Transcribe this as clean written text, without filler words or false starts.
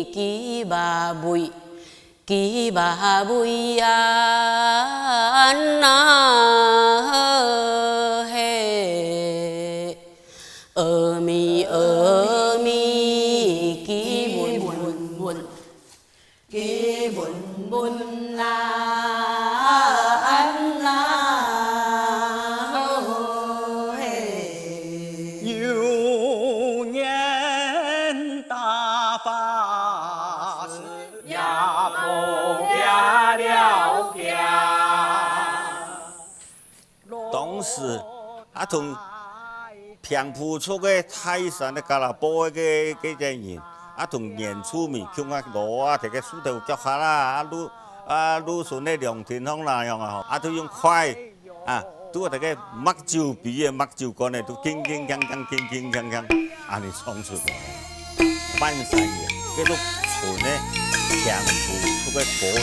kỳ bà bụi na he mi kỳ buồn na na he牛年大发是呀，不嫁了嫁。当时同平埔出个泰山的加拉坡个只人，同原住民像罗摕个树头脚下啦，鲁顺的良田乡那样啊，都用快都大家目睭鼻的目睭干的都铿铿锵锵，安尼唱出来。半山野，叫做纯的平埔出个果园。